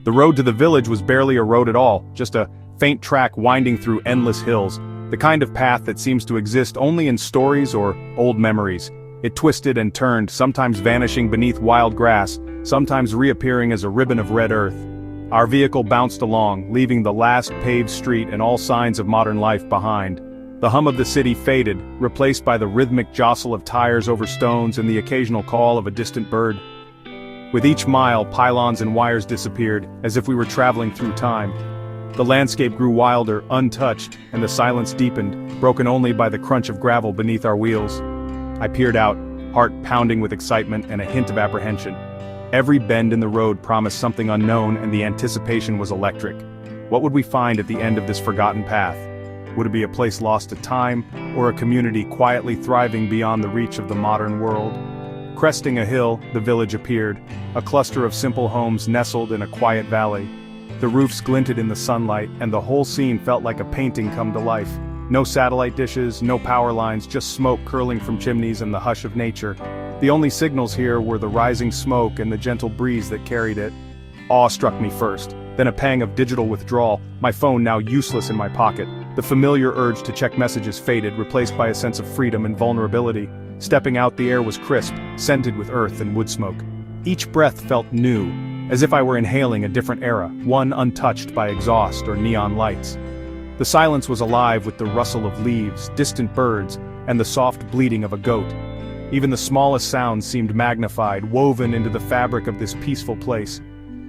The road to the village was barely a road at all, just a faint track winding through endless hills, the kind of path that seems to exist only in stories or old memories. It twisted and turned, sometimes vanishing beneath wild grass, sometimes reappearing as a ribbon of red earth. Our vehicle bounced along, leaving the last paved street and all signs of modern life behind. The hum of the city faded, replaced by the rhythmic jostle of tires over stones and the occasional call of a distant bird. With each mile, pylons and wires disappeared, as if we were traveling through time. The landscape grew wilder, untouched, and the silence deepened, broken only by the crunch of gravel beneath our wheels. I peered out, heart pounding with excitement and a hint of apprehension. Every bend in the road promised something unknown, and the anticipation was electric. What would we find at the end of this forgotten path? Would it be a place lost to time, or a community quietly thriving beyond the reach of the modern world? Cresting a hill, the village appeared, a cluster of simple homes nestled in a quiet valley. The roofs glinted in the sunlight, and the whole scene felt like a painting come to life. No satellite dishes, no power lines, just smoke curling from chimneys and the hush of nature. The only signals here were the rising smoke and the gentle breeze that carried it. Awe struck me first, then a pang of digital withdrawal, my phone now useless in my pocket. The familiar urge to check messages faded, replaced by a sense of freedom and vulnerability. Stepping out, the air was crisp, scented with earth and wood smoke. Each breath felt new, as if I were inhaling a different era, one untouched by exhaust or neon lights. The silence was alive with the rustle of leaves, distant birds, and the soft bleating of a goat. Even the smallest sounds seemed magnified, woven into the fabric of this peaceful place.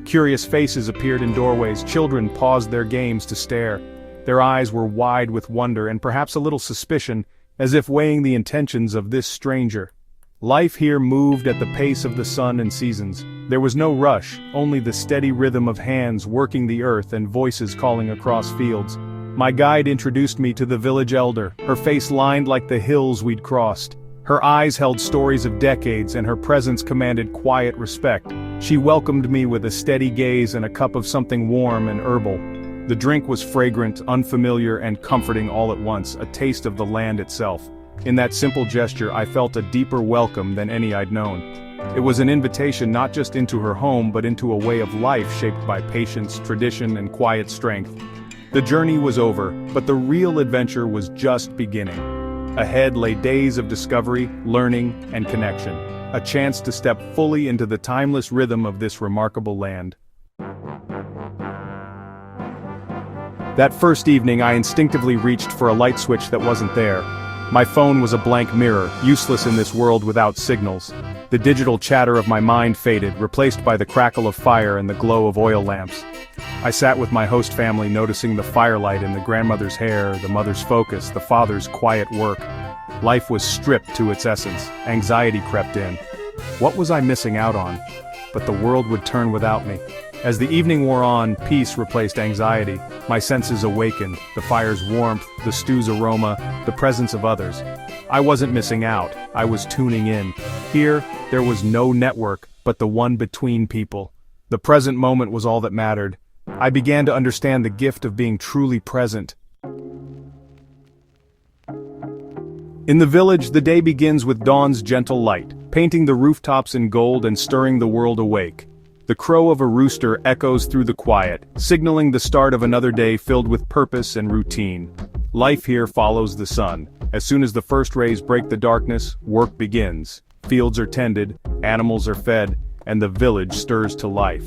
Curious faces appeared in doorways, children paused their games to stare. Their eyes were wide with wonder and perhaps a little suspicion, as if weighing the intentions of this stranger. Life here moved at the pace of the sun and seasons. There was no rush, only the steady rhythm of hands working the earth and voices calling across fields. My guide introduced me to the village elder, her face lined like the hills we'd crossed. Her eyes held stories of decades, and her presence commanded quiet respect. She welcomed me with a steady gaze and a cup of something warm and herbal. The drink was fragrant, unfamiliar, and comforting all at once, a taste of the land itself. In that simple gesture, I felt a deeper welcome than any I'd known. It was an invitation not just into her home but into a way of life shaped by patience, tradition, and quiet strength. The journey was over, but the real adventure was just beginning. Ahead lay days of discovery, learning, and connection, a chance to step fully into the timeless rhythm of this remarkable land. That first evening, I instinctively reached for a light switch that wasn't there. My phone was a blank mirror, useless in this world without signals. The digital chatter of my mind faded, replaced by the crackle of fire and the glow of oil lamps. I sat with my host family, noticing the firelight in the grandmother's hair, the mother's focus, the father's quiet work. Life was stripped to its essence. Anxiety crept in. What was I missing out on? But the world would turn without me. As the evening wore on, peace replaced anxiety. My senses awakened, the fire's warmth, the stew's aroma, the presence of others. I wasn't missing out, I was tuning in. Here, there was no network, but the one between people. The present moment was all that mattered. I began to understand the gift of being truly present. In the village, the day begins with dawn's gentle light, painting the rooftops in gold and stirring the world awake. The crow of a rooster echoes through the quiet, signaling the start of another day filled with purpose and routine. Life here follows the sun. As soon as the first rays break the darkness, work begins. Fields are tended, animals are fed, and the village stirs to life.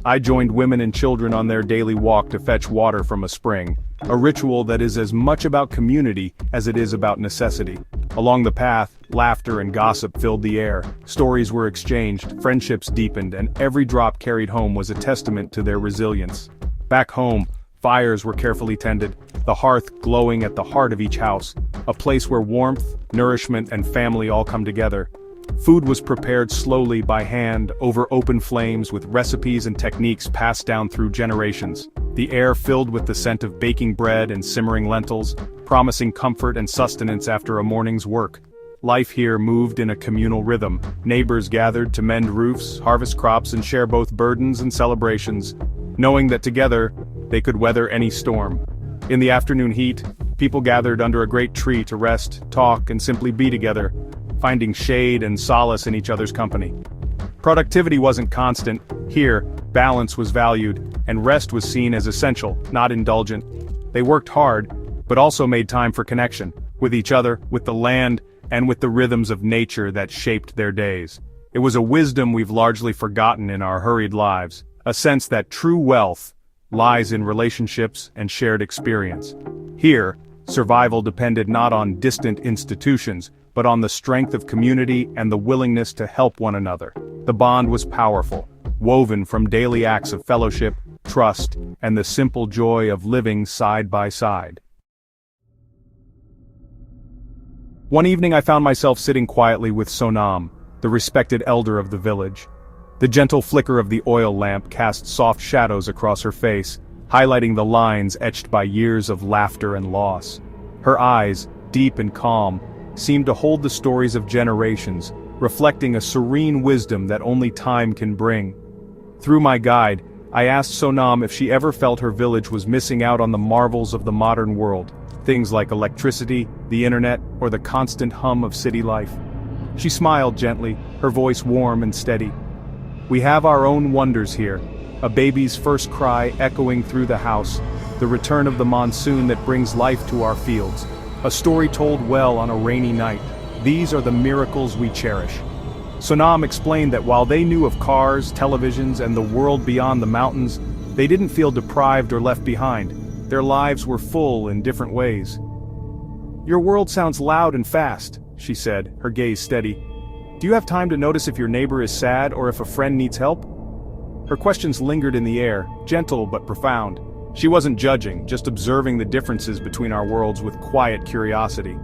I joined women and children on their daily walk to fetch water from a spring, a ritual that is as much about community as it is about necessity. Along the path, laughter and gossip filled the air, stories were exchanged, friendships deepened, and every drop carried home was a testament to their resilience. Back home, fires were carefully tended, the hearth glowing at the heart of each house, a place where warmth, nourishment, and family all come together. Food was prepared slowly by hand, over open flames, with recipes and techniques passed down through generations. The air filled with the scent of baking bread and simmering lentils, promising comfort and sustenance after a morning's work. Life here moved in a communal rhythm. Neighbors gathered to mend roofs, harvest crops, and share both burdens and celebrations, knowing that together, they could weather any storm. In the afternoon heat, people gathered under a great tree to rest, talk, and simply be together, finding shade and solace in each other's company. Productivity wasn't constant, Here, balance was valued, and rest was seen as essential, not indulgent. They worked hard, but also made time for connection, with each other, with the land, and with the rhythms of nature that shaped their days. It was a wisdom we've largely forgotten in our hurried lives, a sense that true wealth lies in relationships and shared experience. Here, survival depended not on distant institutions, but on the strength of community and the willingness to help one another. The bond was powerful, woven from daily acts of fellowship, trust, and the simple joy of living side by side. One evening I found myself sitting quietly with Sonam, the respected elder of the village. The gentle flicker of the oil lamp cast soft shadows across her face, highlighting the lines etched by years of laughter and loss. Her eyes, deep and calm, seemed to hold the stories of generations, reflecting a serene wisdom that only time can bring. Through my guide, I asked Sonam if she ever felt her village was missing out on the marvels of the modern world, things like electricity, the internet, or the constant hum of city life. She smiled gently, her voice warm and steady. We have our own wonders here, a baby's first cry echoing through the house, the return of the monsoon that brings life to our fields, a story told well on a rainy night. These are the miracles we cherish. Sonam explained that while they knew of cars, televisions, and the world beyond the mountains, they didn't feel deprived or left behind. Their lives were full in different ways. Your world sounds loud and fast, she said, her gaze steady. Do you have time to notice if your neighbor is sad or if a friend needs help? Her questions lingered in the air, gentle but profound. She wasn't judging, just observing the differences between our worlds with quiet curiosity.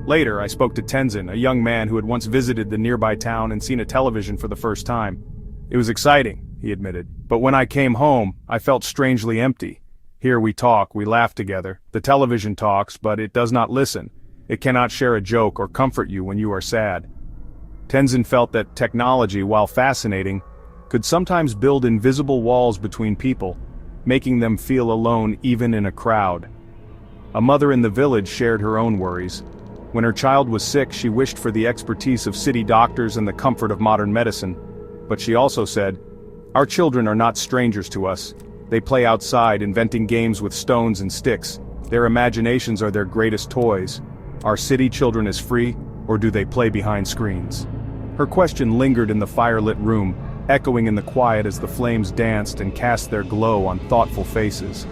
Later, I spoke to Tenzin, a young man who had once visited the nearby town and seen a television for the first time. It was exciting, he admitted, but when I came home, I felt strangely empty. Here we talk, we laugh together. The television talks, but it does not listen. It cannot share a joke or comfort you when you are sad. Tenzin felt that technology, while fascinating, could sometimes build invisible walls between people, making them feel alone even in a crowd. A mother in the village shared her own worries. When her child was sick, she wished for the expertise of city doctors and the comfort of modern medicine. But she also said, "Our children are not strangers to us. They play outside, inventing games with stones and sticks. Their imaginations are their greatest toys. Are city children as free, or do they play behind screens?" Her question lingered in the firelit room, echoing in the quiet as the flames danced and cast their glow on thoughtful faces.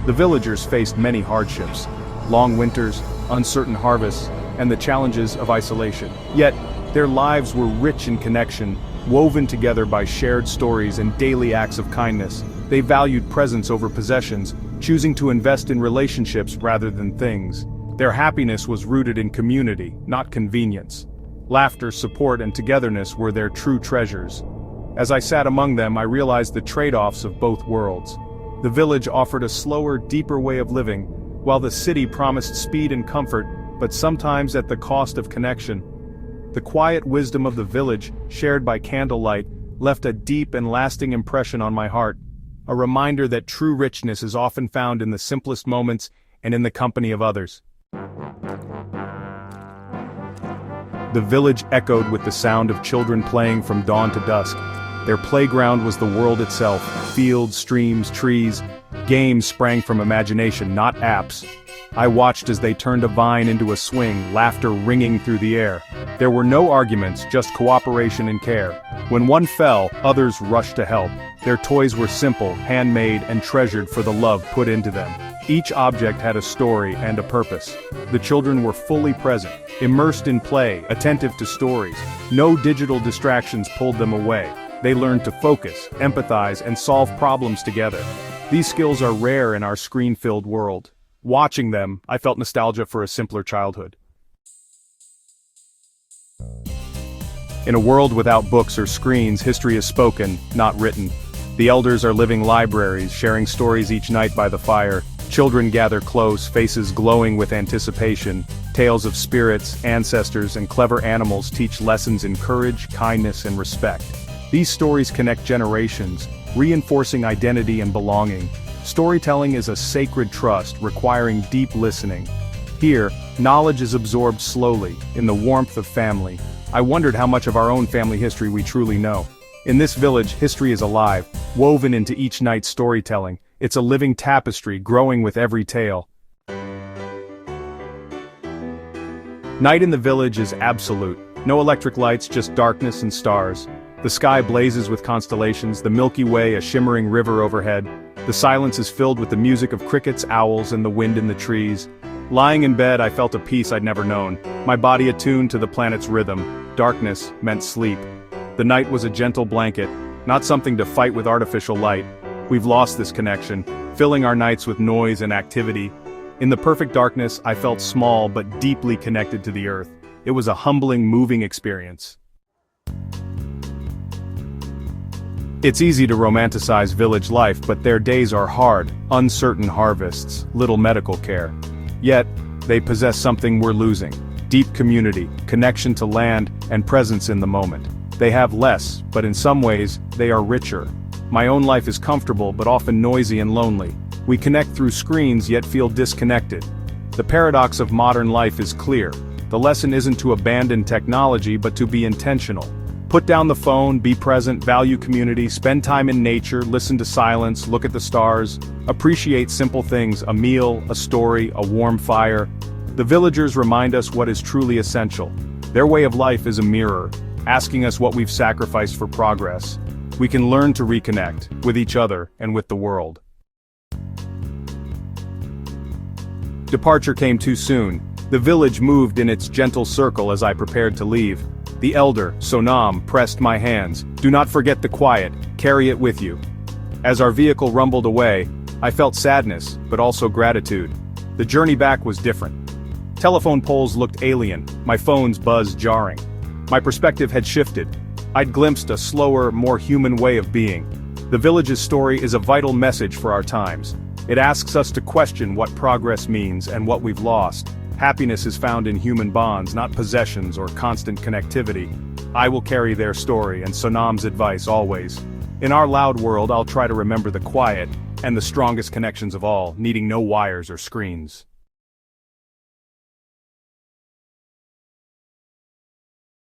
The villagers faced many hardships, long winters, uncertain harvests, and the challenges of isolation. Yet, their lives were rich in connection, woven together by shared stories and daily acts of kindness. They valued presence over possessions, choosing to invest in relationships rather than things. Their happiness was rooted in community, not convenience. Laughter, support, and togetherness were their true treasures. As I sat among them, I realized the trade-offs of both worlds. The village offered a slower, deeper way of living, while the city promised speed and comfort, but sometimes at the cost of connection. The quiet wisdom of the village, shared by candlelight, left a deep and lasting impression on my heart, a reminder that true richness is often found in the simplest moments and in the company of others. The village echoed with the sound of children playing from dawn to dusk. Their playground was the world itself. Fields, streams, trees. Games sprang from imagination, not apps. I watched as they turned a vine into a swing, laughter ringing through the air. There were no arguments, just cooperation and care. When one fell, others rushed to help. Their toys were simple, handmade, and treasured for the love put into them. Each object had a story and a purpose. The children were fully present, immersed in play, attentive to stories. No digital distractions pulled them away. They learned to focus, empathize, and solve problems together. These skills are rare in our screen-filled world. Watching them, I felt nostalgia for a simpler childhood. In a world without books or screens, history is spoken, not written. The elders are living libraries, sharing stories each night by the fire. Children gather close, faces glowing with anticipation. Tales of spirits, ancestors, and clever animals teach lessons in courage, kindness, and respect. These stories connect generations, reinforcing identity and belonging. Storytelling is a sacred trust requiring deep listening. Here, knowledge is absorbed slowly, in the warmth of family. I wondered how much of our own family history we truly know. In this village, history is alive, woven into each night's storytelling. It's a living tapestry, growing with every tale. Night in the village is absolute. No electric lights, just darkness and stars. The sky blazes with constellations, the Milky Way a shimmering river overhead. The silence is filled with the music of crickets, owls, and the wind in the trees. Lying in bed, I felt a peace I'd never known, my body attuned to the planet's rhythm. Darkness meant sleep. The night was a gentle blanket, not something to fight with artificial light. We've lost this connection, filling our nights with noise and activity. In the perfect darkness, I felt small but deeply connected to the earth. It was a humbling, moving experience. It's easy to romanticize village life, but their days are hard, uncertain harvests, little medical care. Yet, they possess something we're losing: deep community, connection to land, and presence in the moment. They have less, but in some ways, they are richer. My own life is comfortable but often noisy and lonely. We connect through screens yet feel disconnected. The paradox of modern life is clear. The lesson isn't to abandon technology but to be intentional. Put down the phone, be present, value community, spend time in nature, listen to silence, look at the stars, appreciate simple things: a meal, a story, a warm fire. The villagers remind us what is truly essential. Their way of life is a mirror, asking us what we've sacrificed for progress. We can learn to reconnect with each other and with the world. Departure came too soon. The village moved in its gentle circle as I prepared to leave. The elder, Sonam, pressed my hands. "Do not forget the quiet, carry it with you." As our vehicle rumbled away, I felt sadness, but also gratitude. The journey back was different. Telephone poles looked alien, my phone's buzz jarring. My perspective had shifted. I'd glimpsed a slower, more human way of being. The village's story is a vital message for our times. It asks us to question what progress means and what we've lost. Happiness is found in human bonds, not possessions or constant connectivity. I will carry their story and Sonam's advice always. In our loud world, I'll try to remember the quiet and the strongest connections of all, needing no wires or screens.